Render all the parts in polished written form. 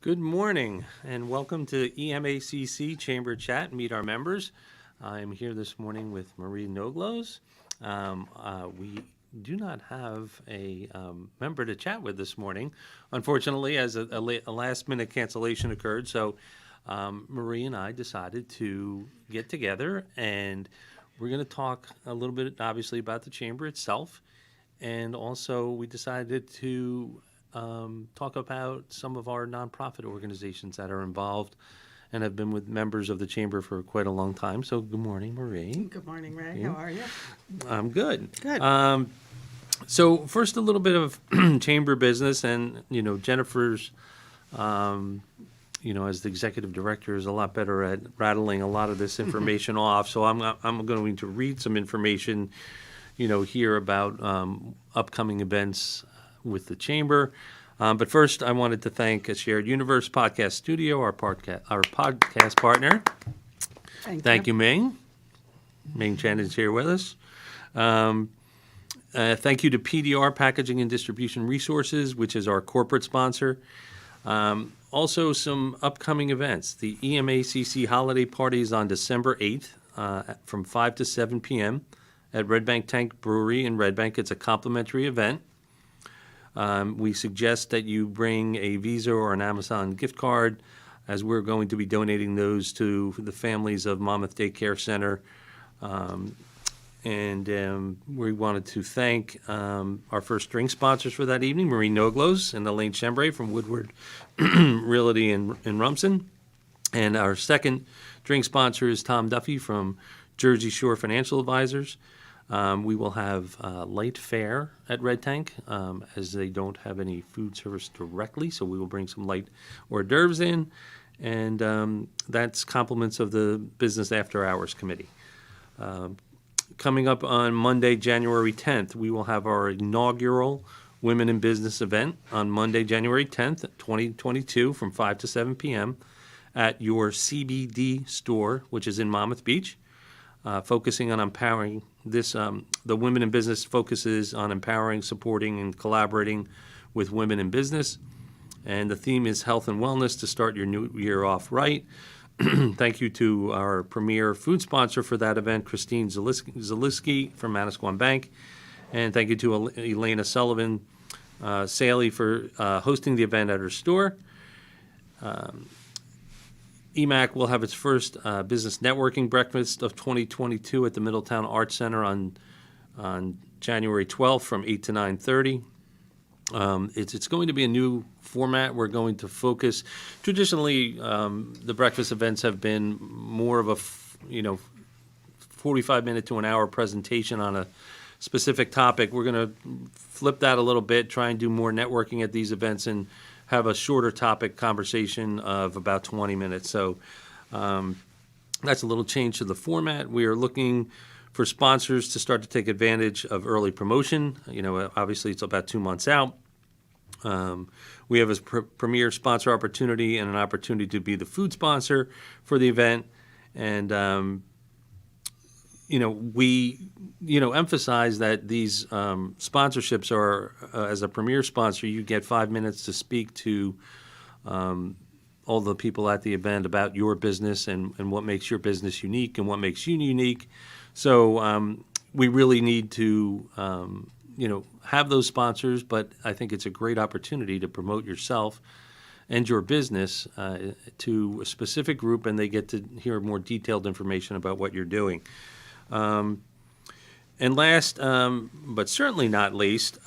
Good morning and welcome to EMACC Chamber Chat, Meet Our Members. I'm here this morning with Marie Noglows. We do not have a member to chat with this morning, unfortunately, as a last-minute cancellation occurred. So Marie and I decided to get together, and we're going to talk a little bit, obviously, about the Chamber itself. And also, we decided to talk about some of our nonprofit organizations that are involved and have been with members of the Chamber for quite a long time. So good morning, Marie. Good morning, Ray. How are you? I'm good. Good. So first, a little bit of Chamber business, and Jennifer's, as the executive director, is a lot better at rattling a lot of this information off. So I'm going to read some information, here about upcoming events with the Chamber. But first, I wanted to thank a Shared Universe Podcast Studio, our podcast partner. Thank you, Ming. Ming Chen is here with us. Thank you to PDR Packaging and Distribution Resources, which is our corporate sponsor. Also, some upcoming events. The EMACC Holiday Party is on December 8th from 5 to 7 p.m. at Red Bank Tank Brewery in Red Bank. It's a complimentary event. We suggest that you bring a Visa or an Amazon gift card, as we're going to be donating those to the families of Monmouth Daycare Center. We wanted to thank our first drink sponsors for that evening, Marie Noglows and Elaine Chambray from Woodward Realty in Rumson. And our second drink sponsor is Tom Duffy from Jersey Shore Financial Advisors. We will have light fare at Red Tank, as they don't have any food service directly, so we will bring some light hors d'oeuvres in, and that's compliments of the Business After Hours Committee. Coming up on Monday, January 10th, we will have our inaugural Women in Business event on Monday, January 10th, 2022, from 5 to 7 p.m. at your CBD store, which is in Monmouth Beach, focusing on empowering this. The Women in Business focuses on empowering, supporting, and collaborating with women in business. And the theme is health and wellness to start your new year off right. Thank you to our premier food sponsor for that event, Christine Zaliski from Manasquan Bank. And thank you to Elena Sullivan Saley for hosting the event at her store. EMACC will have its first business networking breakfast of 2022 at the Middletown Arts Center on January 12th from 8 to 9:30. It's going to be a new format. We're going to focus. Traditionally, the breakfast events have been more of a 45-minute to an hour presentation on a specific topic. We're going to flip that a little bit, try and do more networking at these events, and have a shorter topic conversation of about 20 minutes. So that's a little change to the format. We are looking for sponsors to start to take advantage of early promotion. Obviously it's about 2 months out. We have a premier sponsor opportunity and an opportunity to be the food sponsor for the event. And, we emphasize that these sponsorships are, as a premier sponsor, you get 5 minutes to speak to all the people at the event about your business and what makes your business unique and what makes you unique. So we really need to, have those sponsors, but I think it's a great opportunity to promote yourself and your business to a specific group, and they get to hear more detailed information about what you're doing. And last, but certainly not least,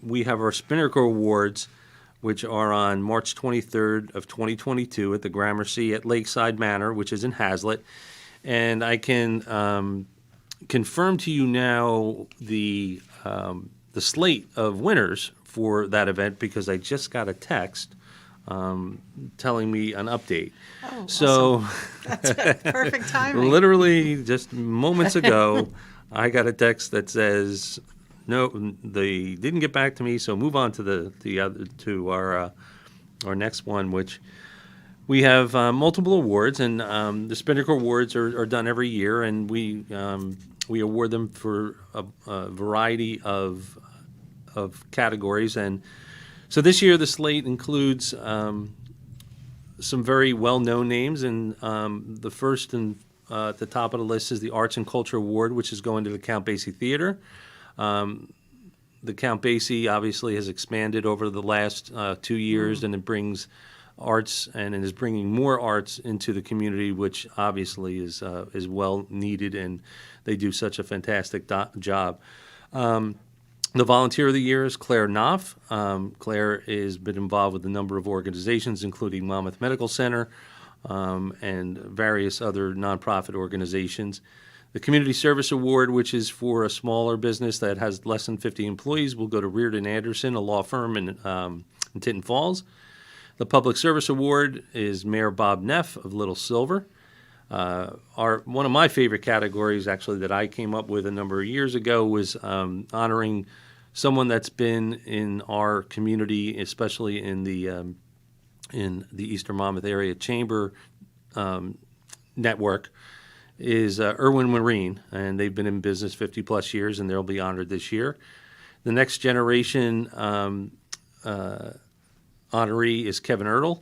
we have our Spinnaker Awards, which are on March 23rd of 2022 at the Gramercy at Lakeside Manor, which is in Hazlitt. And I can confirm to you now the slate of winners for that event, because I just got a text telling me an update. Oh, so awesome. That's perfect timing. Literally just moments ago, I got a text that says, no, they didn't get back to me, so move on to our next one, which we have multiple awards, and the Spinnaker Awards are done every year, and we award them for a variety of categories. And so this year the slate includes some very well-known names, and the first and at the top of the list is the Arts and Culture Award, which is going to the Count Basie Theater. The Count Basie obviously has expanded over the last 2 years, and it brings arts and it is bringing more arts into the community, which obviously is well needed, and they do such a fantastic job. The Volunteer of the Year is Claire Knopf. Claire has been involved with a number of organizations, including Monmouth Medical Center and various other nonprofit organizations. The Community Service Award, which is for a smaller business that has less than 50 employees, will go to Reardon Anderson, a law firm in Tinton Falls. The Public Service Award is Mayor Bob Neff of Little Silver. One of my favorite categories, actually, that I came up with a number of years ago was honoring someone that's been in our community, especially in the Eastern Monmouth Area Chamber network, is Irwin Marine, and they've been in business 50-plus years, and they'll be honored this year. The Next Generation honoree is Kevin Ertl.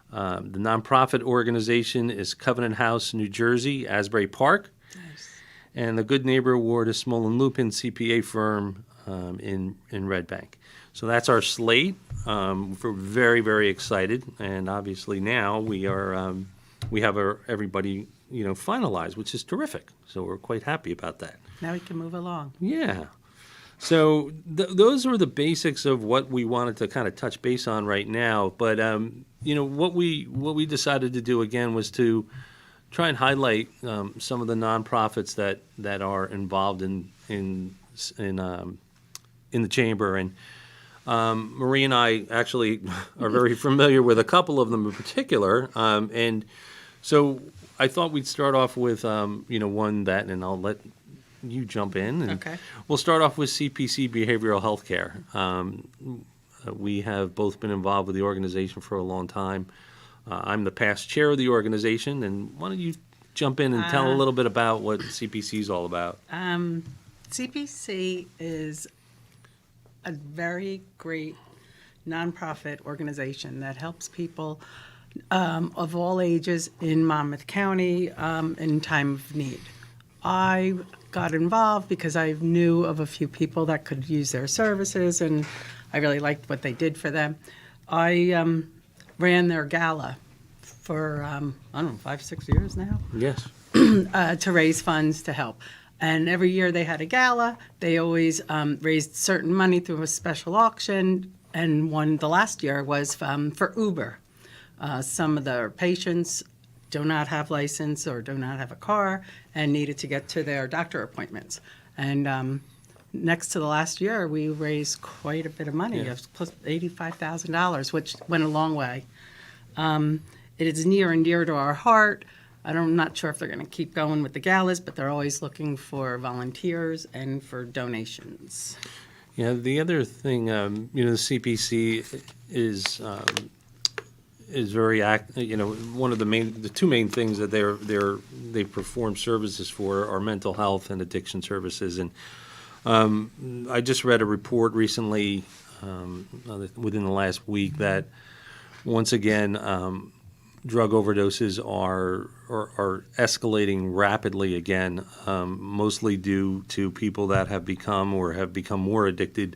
The nonprofit organization is Covenant House, New Jersey, Asbury Park. Nice. And the Good Neighbor Award is Smolin Lupin CPA firm in Red Bank. So that's our slate. We're very, very excited, and obviously now we have everybody finalized, which is terrific. So we're quite happy about that. Now we can move along. Yeah. So those are the basics of what we wanted to kind of touch base on right now. But what we decided to do again was to try and highlight some of the nonprofits that are involved in the chamber. And Marie and I actually are very familiar with a couple of them in particular. And so I thought we'd start off with one that, and I'll let you jump in. And Okay. We'll start off with CPC Behavioral Health Care. We have both been involved with the organization for a long time. I'm the past chair of the organization, and why don't you jump in and tell a little bit about what CPC is all about? CPC is a very great nonprofit organization that helps people of all ages in Monmouth County in time of need. I got involved because I knew of a few people that could use their services, and I really liked what they did for them. I ran their gala for, 5-6 years now, Yes. to raise funds to help. And every year they had a gala. They always raised certain money through a special auction, and the last year was for Uber. Some of the patients do not have license or do not have a car and needed to get to their doctor appointments. And next to the last year, we raised quite a bit of money, Yeah. plus $85,000, which went a long way. It is near and dear to our heart. I'm not sure if they're going to keep going with the galas, but they're always looking for volunteers and for donations. Yeah, the other thing, the CPC is very one of the two main things that they perform services for are mental health and addiction services. And I just read a report recently within the last week that once again drug overdoses are escalating rapidly again, mostly due to people that have become more addicted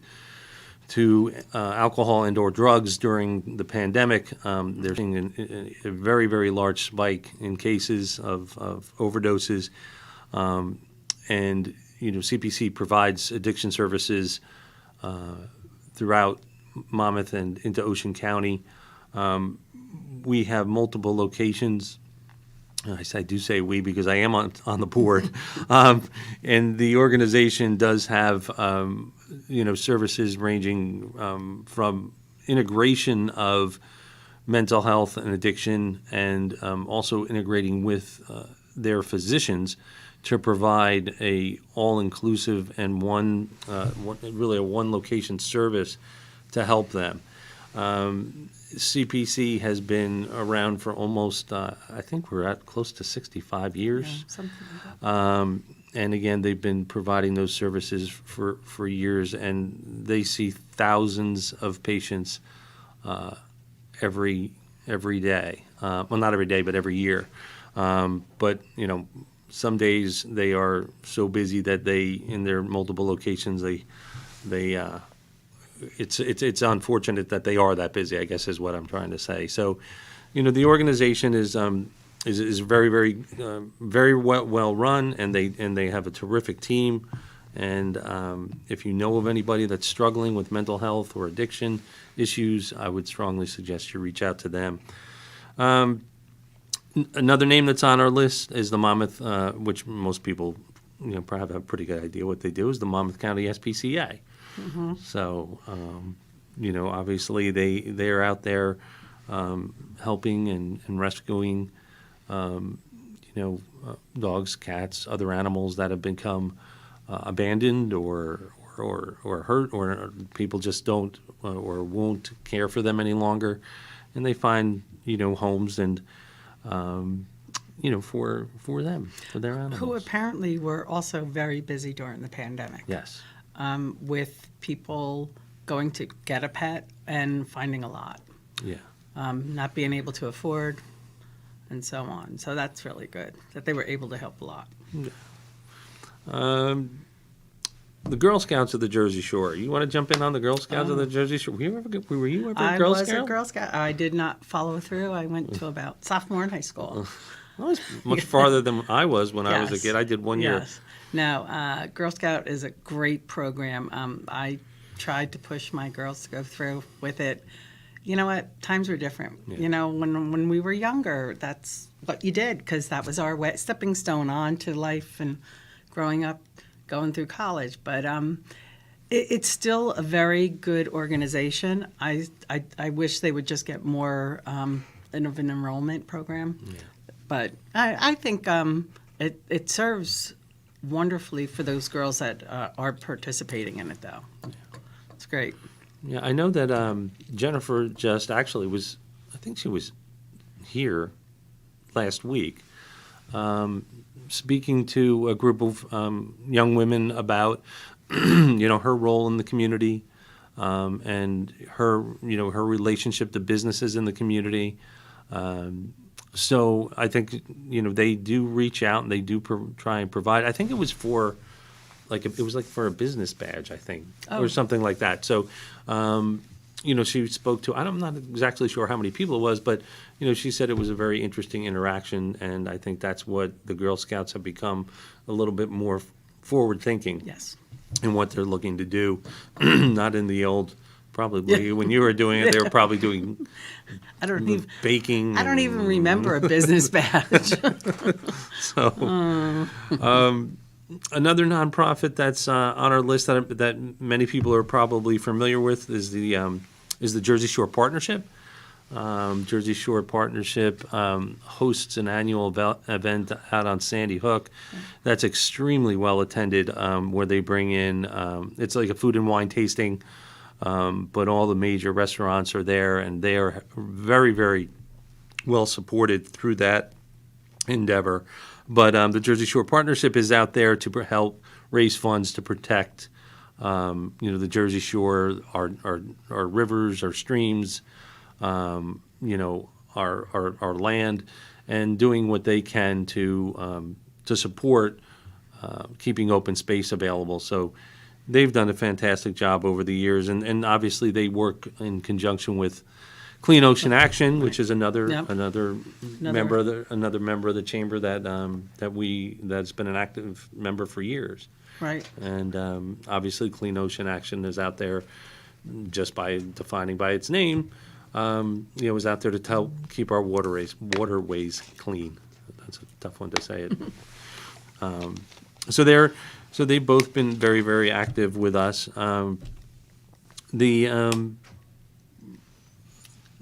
to alcohol and/or drugs during the pandemic. They're seeing a very, very large spike in cases of overdoses, and CPC provides addiction services throughout Monmouth and into Ocean County. We have multiple locations. I do say we because I am on the board, and the organization does have services ranging from integration of mental health and addiction, and also integrating with their physicians to provide a all-inclusive and one location service to help them. CPC has been around for almost, I think we're at close to 65 years. Yeah, something like that. And again, they've been providing those services for years, and they see thousands of patients every every day. Well, not every day, but every year. But, some days they are so busy that in their multiple locations, it's unfortunate that they are that busy, I guess is what I'm trying to say. So, the organization is very, very, very well run, and they have a terrific team. And if you know of anybody that's struggling with mental health or addiction issues, I would strongly suggest you reach out to them. Another name that's on our list is the Monmouth, which most people probably have a pretty good idea what they do, is the Monmouth County SPCA. Mm-hmm. So, obviously they're out there helping and rescuing, dogs, cats, other animals that have become abandoned or hurt, or people just don't or won't care for them any longer, and they find homes and for them, for their animals. Who apparently were also very busy during the pandemic. Yes. With people going to get a pet and finding a lot. Yeah. Not being able to afford, and so on. So that's really good that they were able to help a lot. Yeah. The Girl Scouts of the Jersey Shore. You want to jump in on the Girl Scouts of the Jersey Shore? Were you ever a Girl Scout? I was a Girl Scout. I did not follow through. I went to about sophomore in high school. I was much farther than I was when I was a kid. I did 1 year. Yes. No, Girl Scout is a great program. I tried to push my girls to go through with it. You know what? Times were different. Yeah. When we were younger, that's what you did, because that was our stepping stone on to life and growing up, going through college. But it's still a very good organization. I wish they would just get more of an enrollment program. Yeah. But I think it serves wonderfully for those girls that are participating in it, though. Yeah. It's great. Yeah, I know that Jennifer just actually I think she was here last week, speaking to a group of young women about, her role in the community, and her relationship to businesses in the community. So I think, they do reach out and they do try and provide. I think it was for for a business badge, I think, or something like that. So, she spoke to, I'm not exactly sure how many people it was, but, she said it was a very interesting interaction. And I think that's what the Girl Scouts have become, a little bit more forward thinking. Yes. In what they're looking to do, not in the old. Probably when you were doing it, they were probably doing baking. I don't even remember a business badge. So, another nonprofit that's on our list that many people are probably familiar with is the Jersey Shore Partnership. Jersey Shore Partnership hosts an annual event out on Sandy Hook that's extremely well attended, where they bring in, it's like a food and wine tasting, but all the major restaurants are there, and they are very, very well supported through that endeavor. But the Jersey Shore Partnership is out there to help raise funds to protect, the Jersey Shore, our rivers, our streams, our land, and doing what they can to support keeping open space available. So they've done a fantastic job over the years, and obviously they work in conjunction with Clean Ocean Action, which is another member of the chamber that's been an active member for years. Right. And obviously Clean Ocean Action is out there, just by defining by its name, is out there to help keep our waterways clean. That's a tough one to say it. So they've both been very, very active with us.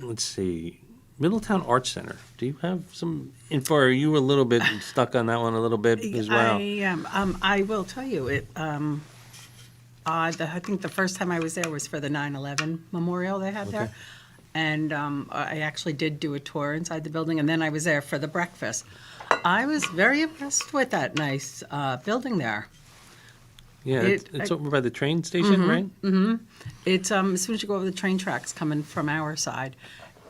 Let's see, Middletown Arts Center. Do you have some info? Are you a little bit stuck on that one a little bit as well? I am. I will tell you it. I think the first time I was there was for the 9/11 memorial they had there, and I actually did do a tour inside the building, and then I was there for the breakfast. I was very impressed with that nice building there. Yeah, it's over by the train station, right? Mm-hmm. It's as soon as you go over the train tracks coming from our side,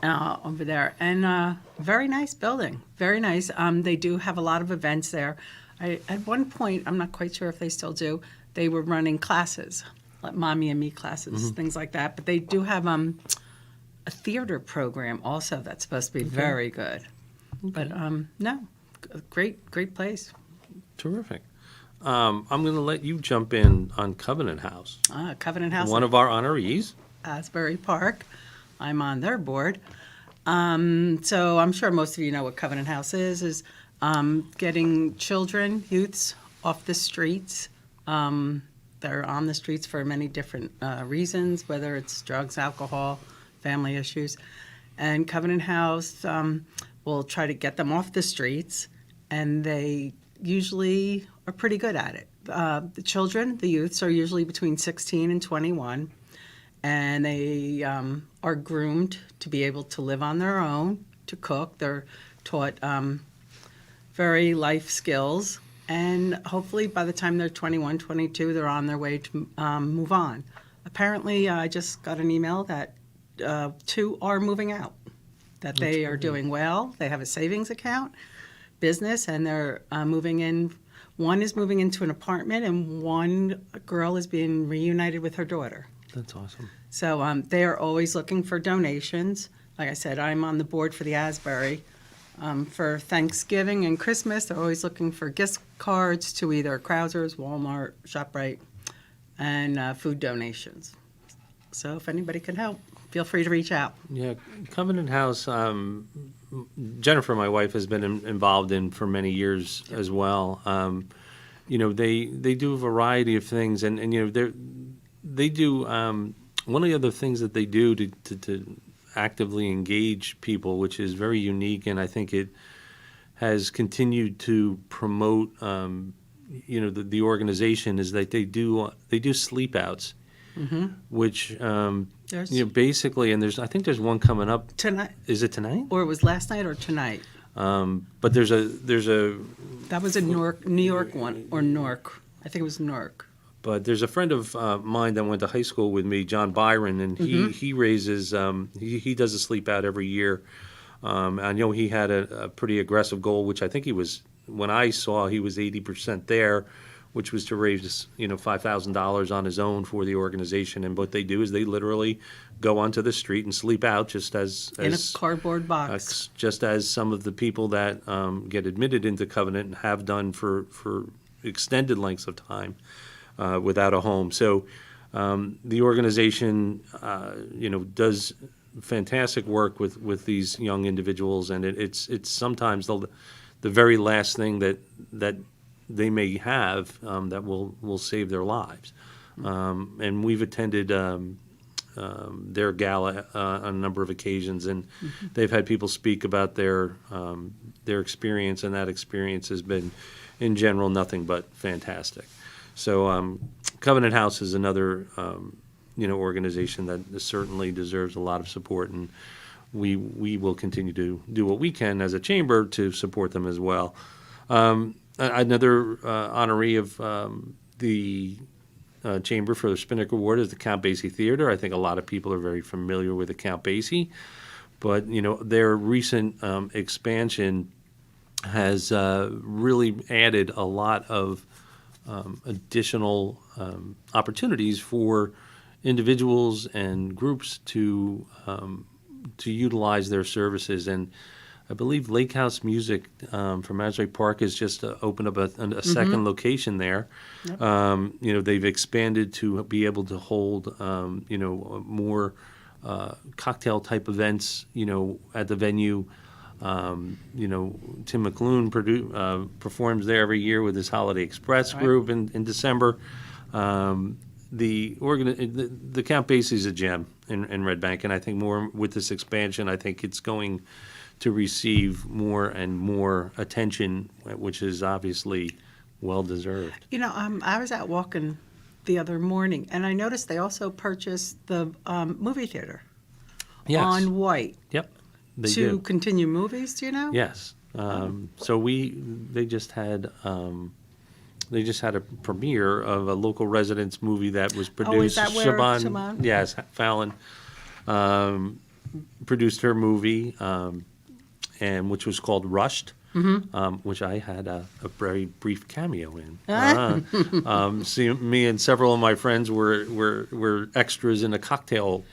over there, and very nice building, very nice. They do have a lot of events there. At one point, I'm not quite sure if they still do, they were running classes, like Mommy and Me classes, things like that. But they do have a theater program also that's supposed to be very good. But no, great place. Terrific. I'm going to let you jump in on Covenant House, Covenant House, one of our honorees. Asbury Park. I'm on their board. So I'm sure most of you know what Covenant House is getting children, youths off the streets. They're on the streets for many different reasons, whether it's drugs, alcohol, family issues. And Covenant House will try to get them off the streets, and they usually are pretty good at it. The children, the youths, are usually between 16 and 21, and they are groomed to be able to live on their own, to cook. They're taught very life skills, and hopefully by the time they're 21, 22, they're on their way to move on. Apparently, I just got an email that 2 are moving out, that they are doing well. They have a savings account, business, and they're moving in. One is moving into an apartment, and one girl is being reunited with her daughter. That's awesome. So they are always looking for donations. Like I said, I'm on the board for the Asbury. For Thanksgiving and Christmas, they're always looking for gift cards to either Krauser's, Walmart, ShopRite, and food donations. So if anybody can help, feel free to reach out. Yeah, Covenant House, Jennifer, my wife, has been involved in for many years as well. They do a variety of things, and they do one of the other things that they do to actively engage people, which is very unique, and I think it has continued to promote the organization, is that they do sleep outs, which basically, and I think there's one coming up Tonight. Is it tonight? Or it was last night or tonight? But there's a That was a New York one, or Newark. I think it was Newark. But there's a friend of mine that went to high school with me, John Byron, and he raises he does a sleep out every year. I know he had a pretty aggressive goal, which I think when I saw he was 80% there, which was to raise $5,000 on his own for the organization. And what they do is they literally go onto the street and sleep out, just as in a cardboard box, just as some of the people that get admitted into Covenant and have done for extended lengths of time. Without a home. So the organization, does fantastic work with these young individuals, and it's sometimes the very last thing that they may have that will save their lives. And we've attended their gala on a number of occasions, and they've had people speak about their experience, and that experience has been, in general, nothing but fantastic. So Covenant House is another, organization that certainly deserves a lot of support, and we will continue to do what we can as a chamber to support them as well. Another honoree of the chamber for the Spinnaker Award is the Count Basie Theater. I think a lot of people are very familiar with the Count Basie, but their recent expansion has really added a lot of additional opportunities for individuals and groups to utilize their services. And I believe Lake House Music from Asbury Park has just opened up a second location there. Yep. They've expanded to be able to hold more cocktail type events at the venue. Tim McClune performs there every year with his Holiday Express group in December. The Count Basie is a gem in Red Bank, and I think more with this expansion, I think it's going to receive more and more attention, which is obviously well deserved. I was out walking the other morning, and I noticed they also purchased the movie theater on White. Yep. To continue movies, do you know? Yes. So they just had a premiere of a local residents movie that was produced. Is that where Siobhan? Yes, Fallon. produced her movie, and which was called Rushed, which I had a very brief cameo in. See, me and several of my friends were extras in a cocktail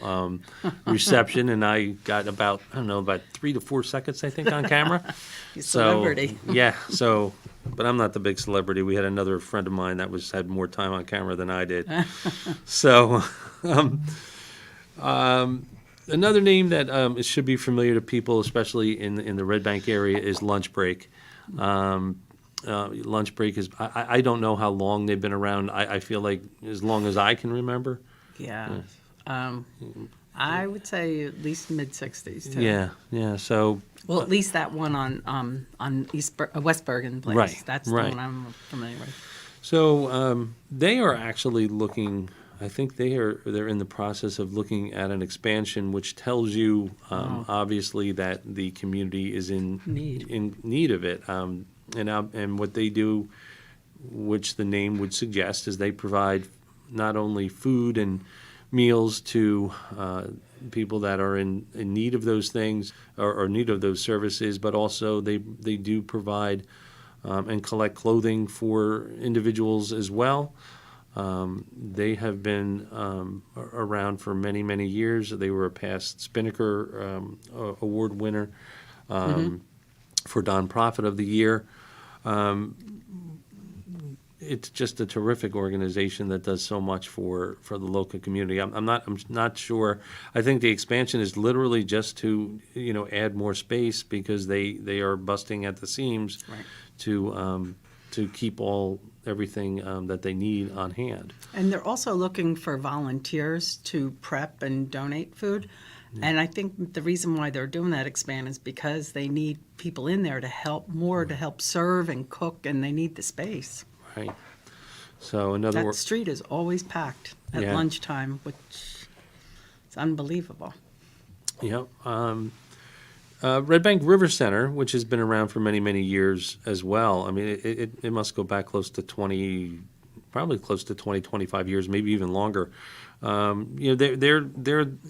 reception, and I got about 3 to 4 seconds, I think, on camera. Celebrity. Yeah. So, but I'm not the big celebrity. We had another friend of mine that had more time on camera than I did. So. Another name that it should be familiar to people, especially in the Red Bank area, is Lunch Break. Lunch Break is, I don't know how long they've been around. I feel like as long as I can remember. Yeah. I would say at least mid-'60s, too. Yeah. So. Well, at least that one on West Bergen Place. Right, That's right. the one I'm familiar with. So they are actually looking. I think they're in the process of looking at an expansion, which tells you obviously that the community is in need of it. And what they do, which the name would suggest, is they provide not only food and meals to people that are in need of those things or need of those services, but also they do provide and collect clothing for individuals as well. They have been around for many, many years. They were a past Spinnaker Award winner for Nonprofit of the Year. It's just a terrific organization that does so much for the local community. I'm not sure. I think the expansion is literally just to add more space because they are busting at the seams to keep everything that they need on hand. And they're also looking for volunteers to prep and donate food. And I think the reason why they're doing that expand is because they need people in there to help serve and cook, and they need the space. Right. So another That street is always packed at lunchtime, which is unbelievable. Yep. Red Bank River Center, which has been around for many, many years as well. I mean, it must go back probably close to 20, 25 years, maybe even longer. They're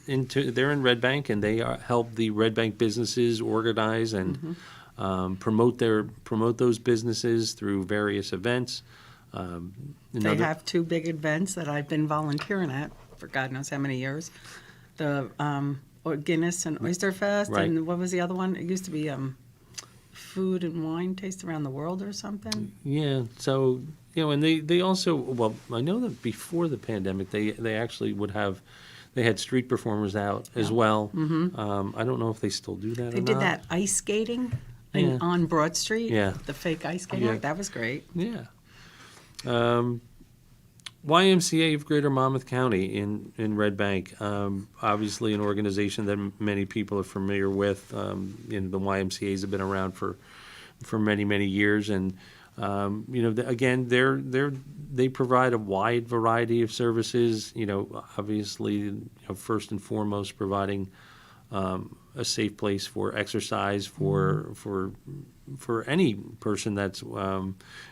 in Red Bank, and they help the Red Bank businesses organize and promote those businesses through various events. They have 2 big events that I've been volunteering at for God knows how many years. The Guinness and Oyster Fest, Right. and what was the other one? It used to be Food and Wine Taste Around the World or something. Yeah, so and they also, well, I know that before the pandemic they actually they had street performers out as well. I don't know if they still do that. They did that ice skating on Broad Street. Yeah. The fake ice skating. Yeah. That was great. Yeah. YMCA of Greater Monmouth County in Red Bank, obviously an organization that many people are familiar with. The YMCA's have been around for many, many years, and again, they provide a wide variety of services. Obviously, first and foremost, providing a safe place for exercise for any person that's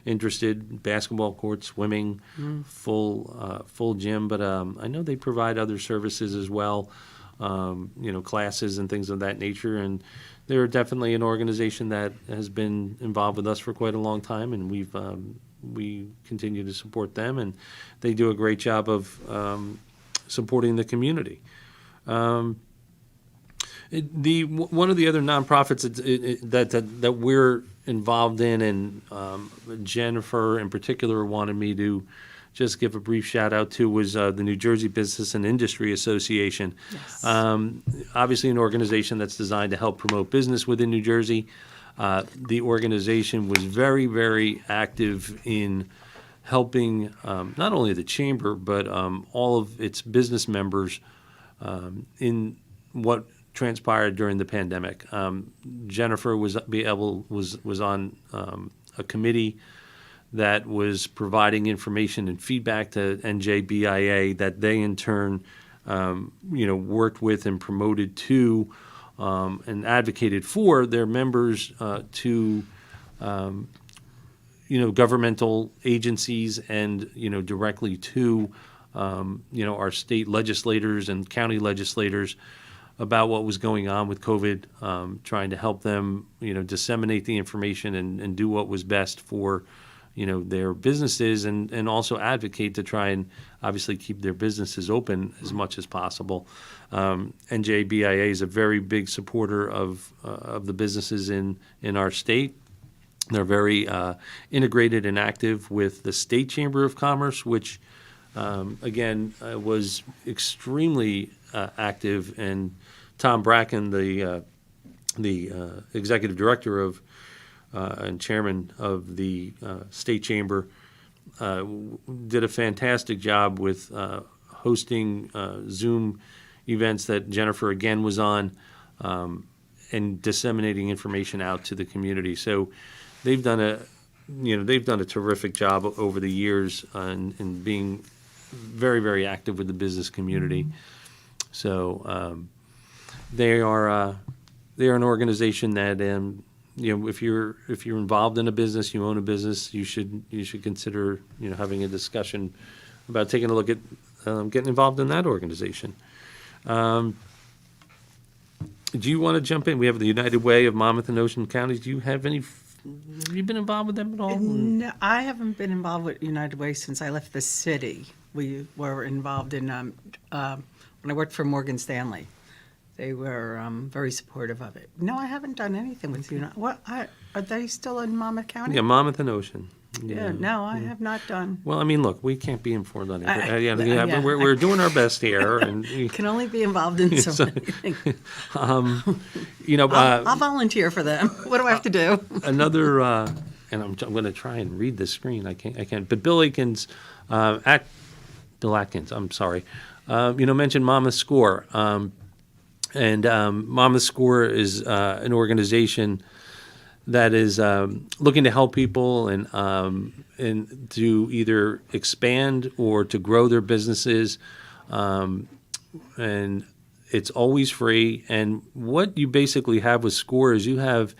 interested. Basketball court, swimming, full gym. But I know they provide other services as well. Classes and things of that nature. And they're definitely an organization that has been involved with us for quite a long time, and we continue to support them, and they do a great job of supporting the community. One of the other nonprofits that we're involved in, and Jennifer in particular wanted me to just give a brief shout out to, was the New Jersey Business and Industry Association. Yes. Obviously an organization that's designed to help promote business within New Jersey. The organization was very, very active in helping not only the chamber, but all of its business members in what transpired during the pandemic. Jennifer was on a committee that was providing information and feedback to NJBIA that they in turn worked with and promoted to and advocated for their members to governmental agencies and directly to our state legislators and county legislators about what was going on with COVID, trying to help them, disseminate the information and do what was best for, their businesses and also advocate to try and obviously keep their businesses open as much as possible. NJBIA is a very big supporter of the businesses in our state. They're very integrated and active with the State Chamber of Commerce, which, again, was extremely active. And Tom Bracken, the executive director of and chairman of the State Chamber, did a fantastic job with hosting Zoom events that Jennifer again was on, and disseminating information out to the community. So they've done a terrific job over the years in being very, very active with the business community. So they are an organization that if you're involved in a business, you own a business, you should consider having a discussion about taking a look at getting involved in that organization. Do you want to jump in? We have the United Way of Monmouth and Ocean Counties. Do you have any? Have you been involved with them at all? No, I haven't been involved with United Way since I left the city. We were involved in when I worked for Morgan Stanley. They were very supportive of it. No, I haven't done anything with United. Are they still in Monmouth County? Yeah, Monmouth and Ocean. Yeah, no, I have not done. Well, I mean, look, we can't be informed on everything. Yeah. We're doing our best here, and Can only be involved in so many things. I'll volunteer for them. What do I have to do? Another, and I'm going to try and read the screen. I can't. But Bill Atkins, I'm sorry. Mentioned Monmouth SCORE, and Monmouth SCORE is an organization that is looking to help people and to either expand or to grow their businesses, and it's always free. And what you basically have with SCORE is you have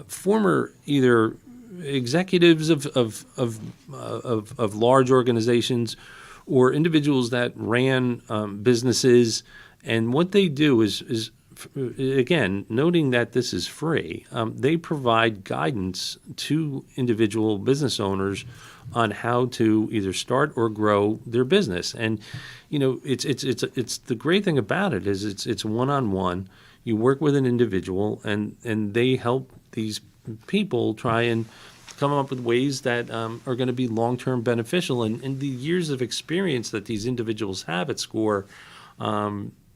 former either executives of large organizations or individuals that ran businesses, and what they do is again, noting that this is free, they provide guidance to individual business owners on how to either start or grow their business. And it's the great thing about it is it's one-on-one. You work with an individual, and they help these people try and come up with ways that are going to be long-term beneficial. And the years of experience that these individuals have at SCORE,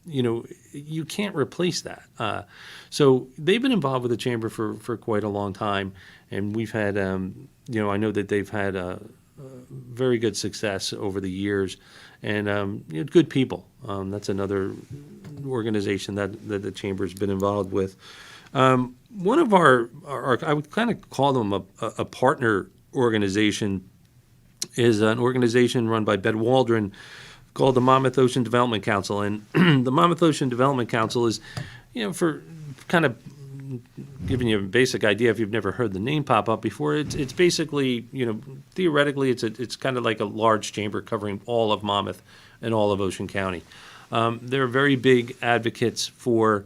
you can't replace that. So they've been involved with the Chamber for quite a long time, and we've had, I know that they've had very good success over the years, and good people. That's another organization that the Chamber's been involved with. One of our I would kind of call them a partner organization, is an organization run by Ben Waldron called the Monmouth Ocean Development Council. And the Monmouth Ocean Development Council is, for kind of giving you a basic idea, if you've never heard the name pop up before, it's basically, theoretically, it's kind of like a large chamber covering all of Monmouth and all of Ocean County. They're very big advocates for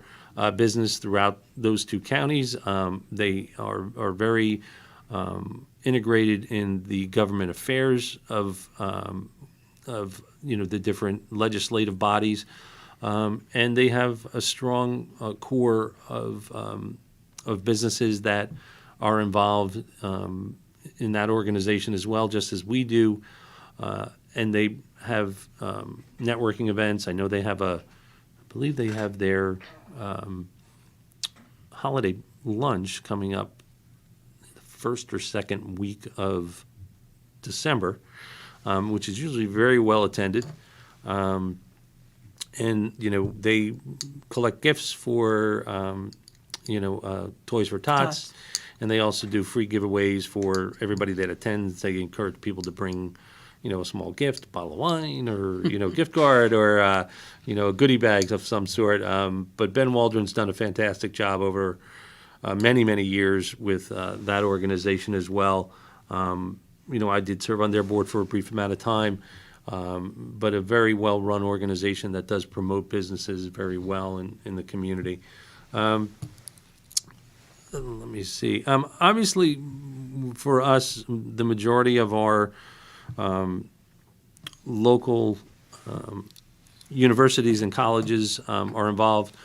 business throughout those two counties. They are very integrated in the government affairs of the different legislative bodies, and they have a strong core of businesses that are involved in that organization as well, just as we do, and they have networking events. I know they have I believe they have their holiday lunch coming up the first or second week of December, which is usually very well attended. And, they collect gifts for, Toys for Tots, and they also do free giveaways for everybody that attends. They encourage people to bring, a small gift, a bottle of wine, or, gift card, or, goodie bags of some sort. But Ben Waldron's done a fantastic job over many, many years with that organization as well. I did serve on their board for a brief amount of time. but a very well-run organization that does promote businesses very well in the community. Let me see. Obviously, for us, the majority of our local universities and colleges are involved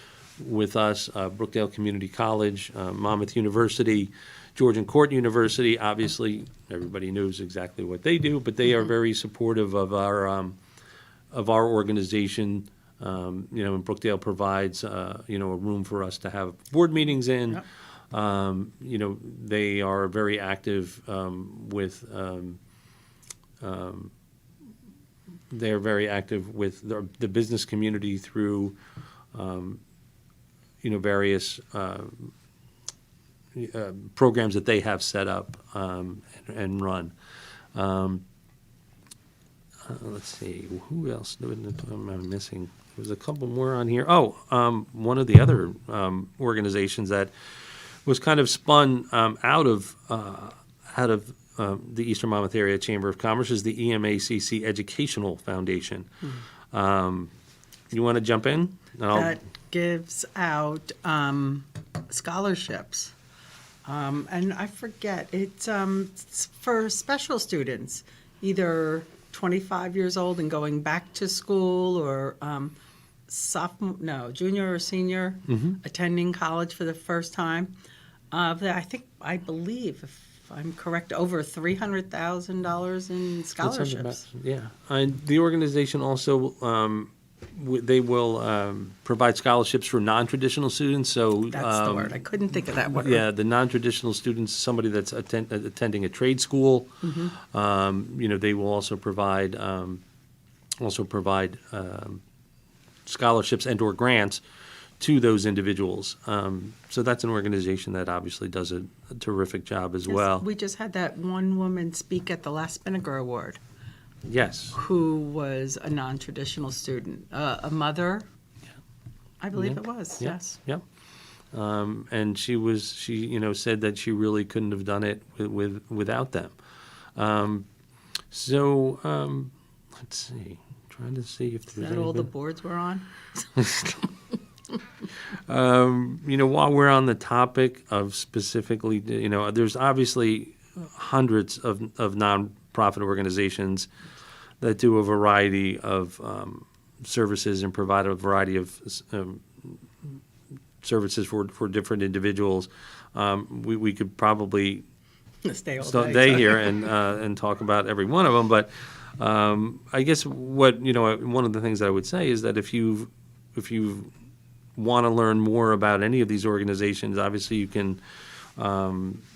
with us. Brookdale Community College, Monmouth University, Georgian Court University. Obviously, everybody knows exactly what they do, but they are very supportive of our organization. And Brookdale provides a room for us to have board meetings in. Yep. They are very active they're very active with the business community through, various programs that they have set up and run. Let's see, who else am I missing? There's a couple more on here. One of the other organizations that was kind of spun out of the Eastern Monmouth Area Chamber of Commerce is the EMACC Educational Foundation. You want to jump in? That gives out scholarships. And I forget, it's for special students, either 25 years old and going back to school, or junior or senior, attending college for the first time. I believe, if I'm correct, over $300,000 in scholarships. Yeah, and the organization also they will provide scholarships for non-traditional students. So That's the word. I couldn't think of that word. Yeah, the non-traditional students, somebody that's attending a trade school. They will also provide scholarships and/or grants to those individuals. So that's an organization that obviously does a terrific job as well. We just had that one woman speak at the last Spinnaker Award, Yes. who was a non-traditional student, a mother, I believe Yeah. it was, Yep. yes. Yep. And she said that she really couldn't have done it without them. Let's see. Trying to see if Is there's that all the anything. boards we're on? While we're on the topic of specifically, there's obviously hundreds of nonprofit organizations that do a variety of services and provide a variety of services for different individuals. We could probably Stay all stay day. here and talk about every one of them, but I guess one of the things that I would say is that if you want to learn more about any of these organizations, obviously you can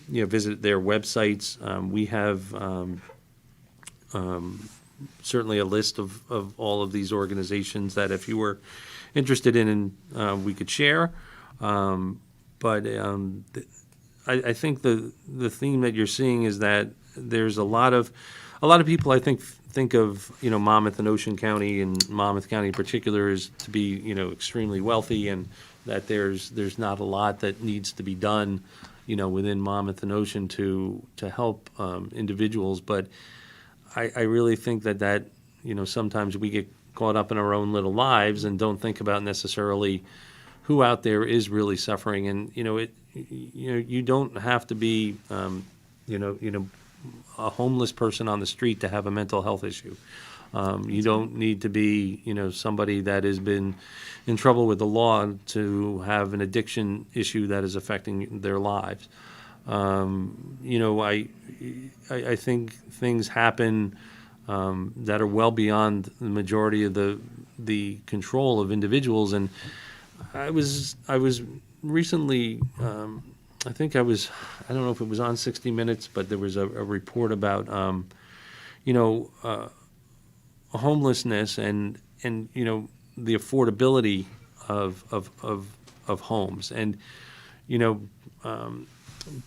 visit their websites. We have certainly a list of all of these organizations that if you were interested in, we could share. But I think the theme that you're seeing is that there's a lot of people, I think of Monmouth and Ocean County, and Monmouth County in particular, is to be extremely wealthy, and that there's not a lot that needs to be done within Monmouth and Ocean to help individuals. But I really think that sometimes we get caught up in our own little lives and don't think about necessarily who out there is really suffering. And you don't have to be a homeless person on the street to have a mental health issue. You don't need to be somebody that has been in trouble with the law to have an addiction issue that is affecting their lives. I think things happen that are well beyond the majority of the control of individuals. And I was recently, I don't know if it was on 60 Minutes, but there was a report about homelessness and the affordability of homes. And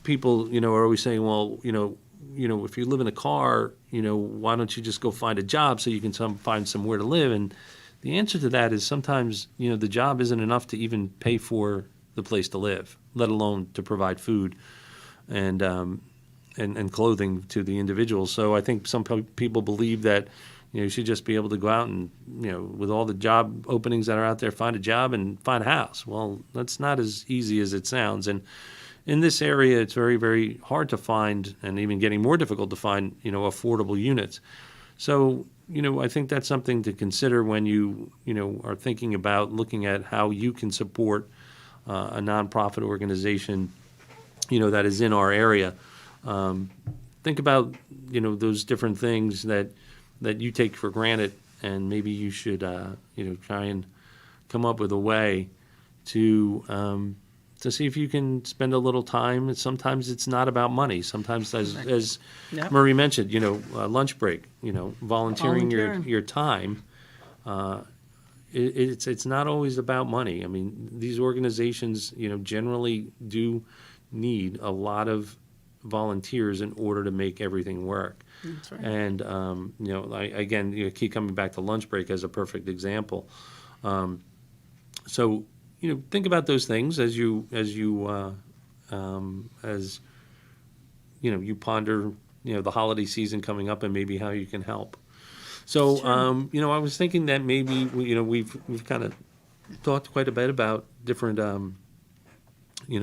people are always saying, well, if you live in a car, why don't you just go find a job so you can find somewhere to live? And the answer to that is sometimes the job isn't enough to even pay for the place to live, let alone to provide food and clothing to the individual. So I think some people believe that You should just be able to go out and, with all the job openings that are out there, find a job and find a house. Well, that's not as easy as it sounds. And in this area, it's very, very hard to find, and even getting more difficult to find, affordable units. So, I think that's something to consider when you, are thinking about looking at how you can support a nonprofit organization, that is in our area. Think about, those different things that you take for granted, and maybe you should, try and come up with a way to see if you can spend a little time. Sometimes it's not about money. Sometimes, as Yep. Murray mentioned, lunch break, volunteering Volunteering. your time. It's not always about money. I mean, these organizations, generally do need a lot of volunteers in order to make everything work. That's right. And again, keep coming back to lunch break as a perfect example. So think about those things as you ponder the holiday season coming up and maybe how you can help. So I was thinking that maybe we've kind of talked quite a bit about different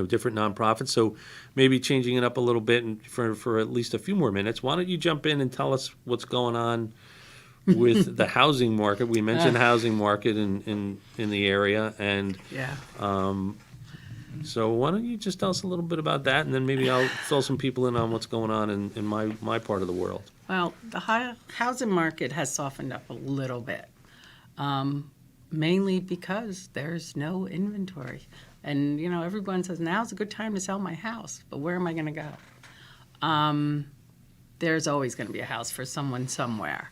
different nonprofits. So maybe changing it up a little bit and for at least a few more minutes. Why don't you jump in and tell us what's going on with the housing market? We mentioned housing market in the area, and Yeah. so why don't you just tell us a little bit about that, and then maybe I'll fill some people in on what's going on in my part of the world. Well, the housing market has softened up a little bit, mainly because there's no inventory. And, everyone says, now's a good time to sell my house, but where am I going to go? There's always going to be a house for someone somewhere.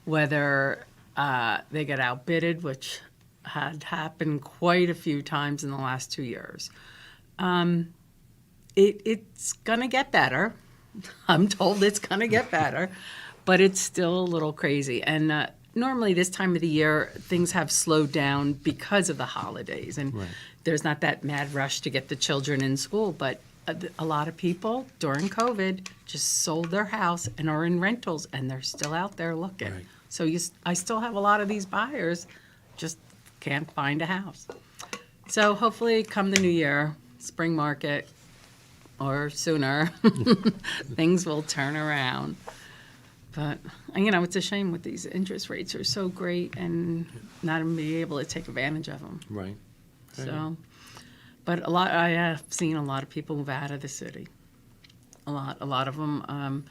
Whether they get outbidded, which had happened quite a few times in the last 2 years. It's going to get better. I'm told it's going to get better, but it's still a little crazy. And normally this time of the year, things have slowed down because of the holidays. And there's not that mad rush to get the children in school. But a lot of people during COVID just sold their house and are in rentals, and they're still out there looking. Right. So I still have a lot of these buyers just can't find a house. So hopefully come the new year, spring market, or sooner, things will turn around. But, it's a shame with these interest rates are so great and not even be able to take advantage of them. Right. So, but I have seen a lot of people move out of the city. A lot of them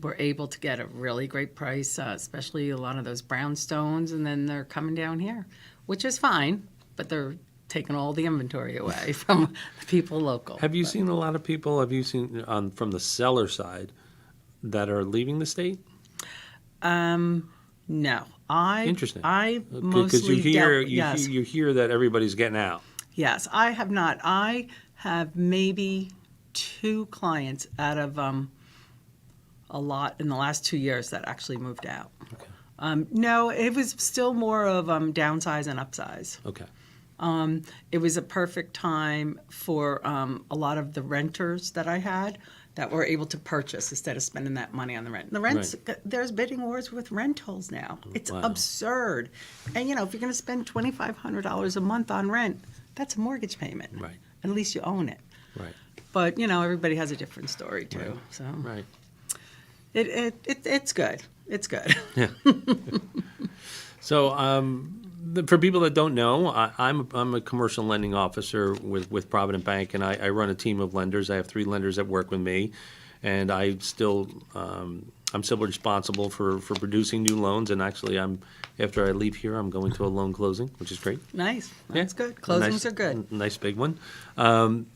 were able to get a really great price, especially a lot of those brownstones, and then they're coming down here, which is fine, but they're taking all the inventory away from the people local. Have you seen a lot of people, from the seller side, that are leaving the state? No. Interesting. I Because mostly you hear that everybody's getting out. Yes, I have not. I have maybe 2 clients out of a lot in the last 2 years that actually moved out. Okay. No, it was still more of downsize and upsize. Okay. It was a perfect time for a lot of the renters that I had that were able to purchase instead of spending that money on the rent. The rents, there's bidding wars with rentals now. It's absurd. And, if you're going to spend $2,500 a month on rent, that's a mortgage payment. Right. At least you own it. Right. But, everybody has a different story, too. Right. So Right. it's good. It's good. Yeah. So, for people that don't know, I'm a commercial lending officer with Provident Bank, and I run a team of lenders. I have 3 lenders that work with me, and I'm still responsible for producing new loans. And actually, after I leave here, I'm going to a loan closing, which is great. Nice. That's Yeah. good. Closings are good. Nice big one.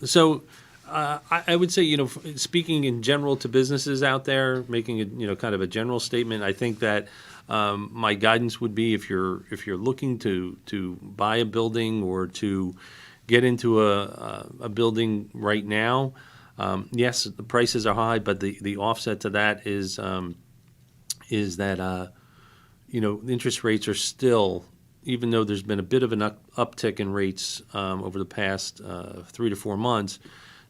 So I would say, speaking in general to businesses out there, making a kind of a general statement, I think that my guidance would be if you're looking to buy a building or to get into a building right now, yes, the prices are high, but the offset to that is that interest rates are still, even though there's been a bit of an uptick in rates over the past 3 to 4 months,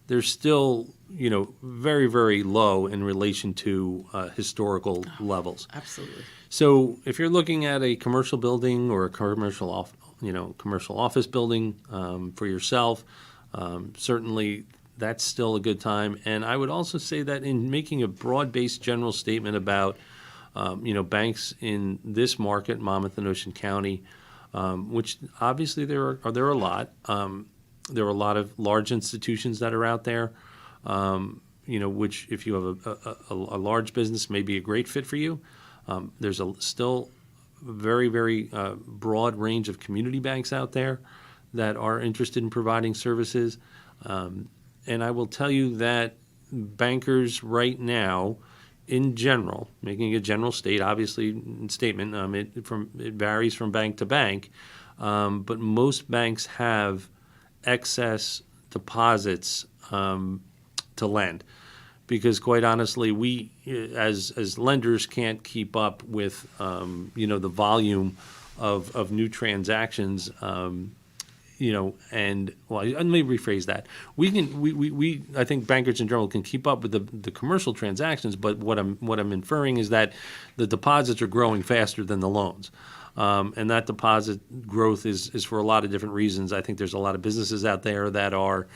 they're still, very, very low in relation to historical levels. Absolutely. So if you're looking at a commercial building or a commercial office building for yourself, certainly that's still a good time. And I would also say that in making a broad-based general statement about, banks in this market, Monmouth and Ocean County, which obviously there are a lot. There are a lot of large institutions that are out there, which if you have a large business may be a great fit for you. There's still a very, very broad range of community banks out there that are interested in providing services. And I will tell you that bankers right now, in general, making a general statement, it varies from bank to bank, but most banks have excess deposits to lend, because quite honestly, we as lenders can't keep up with the volume of new transactions. And let me rephrase that. I think bankers in general can keep up with the commercial transactions, but what I'm inferring is that the deposits are growing faster than the loans. And that deposit growth is for a lot of different reasons. I think there's a lot of businesses out there that are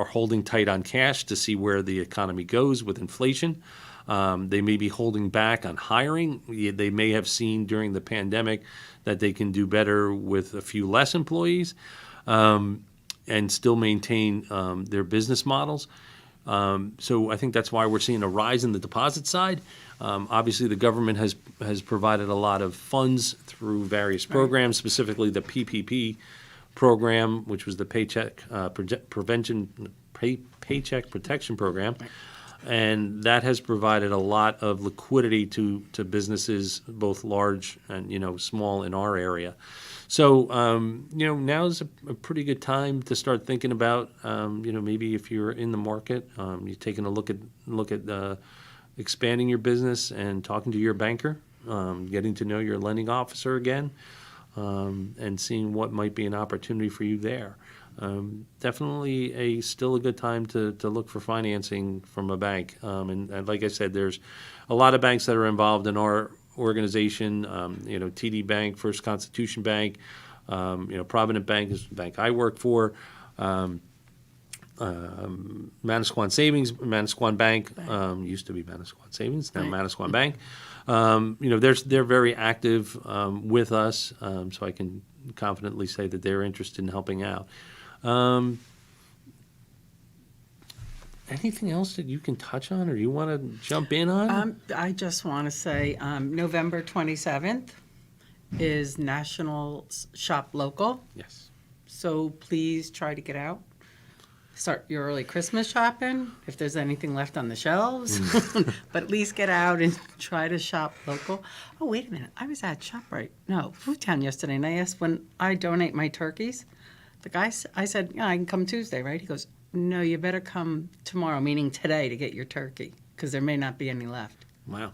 holding tight on cash to see where the economy goes with inflation. They may be holding back on hiring. They may have seen during the pandemic that they can do better with a few less employees and still maintain their business models. So I think that's why we're seeing a rise in the deposit side. Obviously, the government has provided a lot of funds through various programs, specifically the PPP program, which was the Paycheck Protection Program. And that has provided a lot of liquidity to businesses, both large and, small in our area. So, now is a pretty good time to start thinking about, maybe if you're in the market, you're taking a look at expanding your business and talking to your banker, getting to know your lending officer again, and seeing what might be an opportunity for you there. Definitely still a good time to look for financing from a bank. And like I said, there's a lot of banks that are involved in our organization. TD Bank, First Constitution Bank, Provident Bank is the bank I work for. Manasquan Bank, used to be Manasquan Savings, now Manasquan Bank. They're very active with us, so I can confidently say that they're interested in helping out. Anything else that you can touch on or you want to jump in on? I just want to say November 27th is National Shop Local. Yes. So please try to get out. Start your early Christmas shopping, if there's anything left on the shelves. But at least get out and try to shop local. Oh, wait a minute. I was at Food Town yesterday, and I asked when I donate my turkeys. The guy, I said, I can come Tuesday, right? He goes, no, you better come tomorrow, meaning today, to get your turkey, because there may not be any left. Wow.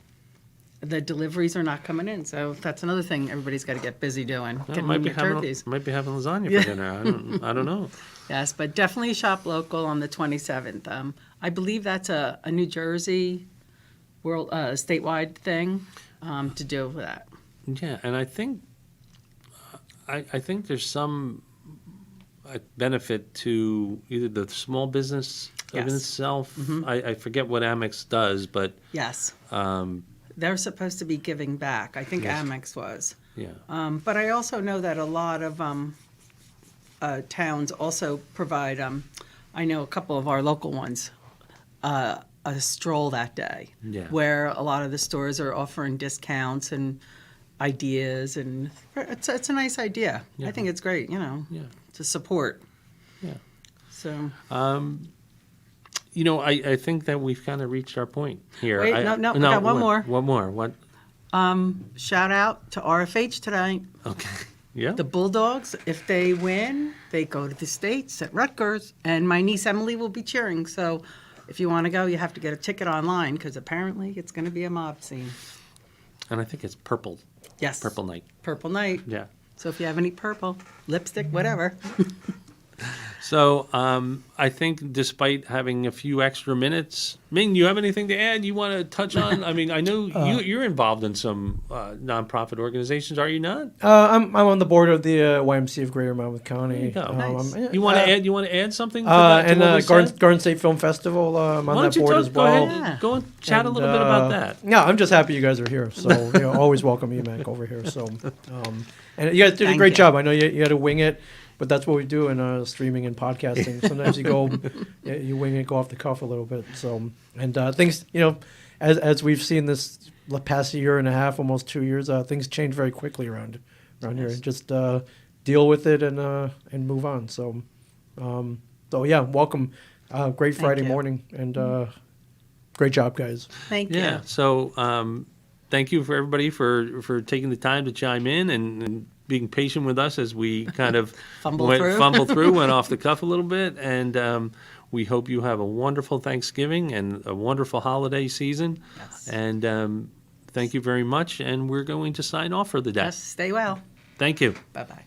The deliveries are not coming in, so that's another thing everybody's got to get busy doing, getting your turkeys. Might be having lasagna for dinner. I don't know. Yes, but definitely shop local on the 27th. I believe that's a New Jersey statewide thing to do with that. Yeah, and I think there's some benefit to either the small business in itself. Mm-hmm. I forget what Amex does, but yes, they're supposed to be giving back. I think Amex was. Yeah. But I also know that a lot of towns also provide. I know a couple of our local ones. A stroll that day, where a lot of the stores are offering discounts and ideas, and it's a nice idea. Yeah. I think it's great, to support. Yeah. So. I think that we've kind of reached our point here. Wait, no, we got one more. One more. What? Shout out to RFH tonight. Okay. Yeah. The Bulldogs, if they win, they go to the States at Rutgers, and my niece Emily will be cheering. So if you want to go, you have to get a ticket online, because apparently it's going to be a mob scene. And I think it's purple. Yes. Purple night. Purple night. Yeah. So if you have any purple, lipstick, whatever. So I think despite having a few extra minutes, Ming, you have anything to add you want to touch on? I mean, I know you're involved in some nonprofit organizations, are you not? I'm on the board of the YMCA of Greater Monmouth County. There you go. Nice. You want to add? You want to add something? To that, to and what we said? Garden State Film Festival. I'm on Why that don't you board talk, as well. Go ahead, Yeah. go and chat a And, little bit about that. Yeah, I'm just happy you guys are here. So always welcome EMACC over here. So and you guys did a Thank great you. job. I know you had to wing it, but that's what we do in streaming and podcasting. Sometimes you go, you wing it, go off the cuff a little bit. So and things, as we've seen this the past year and a half, almost 2 years, things change very quickly around here. Just deal with it and move on. So yeah, welcome. Great Friday you. morning and great job, guys. Thank you. Yeah. So thank you for everybody for taking the time to chime in and being patient with us as we kind of Fumble through. went off the cuff a little bit, and we hope you have a wonderful Thanksgiving and a wonderful holiday season. Yes. And thank you very much. And we're going to sign off for the day. Yes, stay well. Thank you. Bye-bye.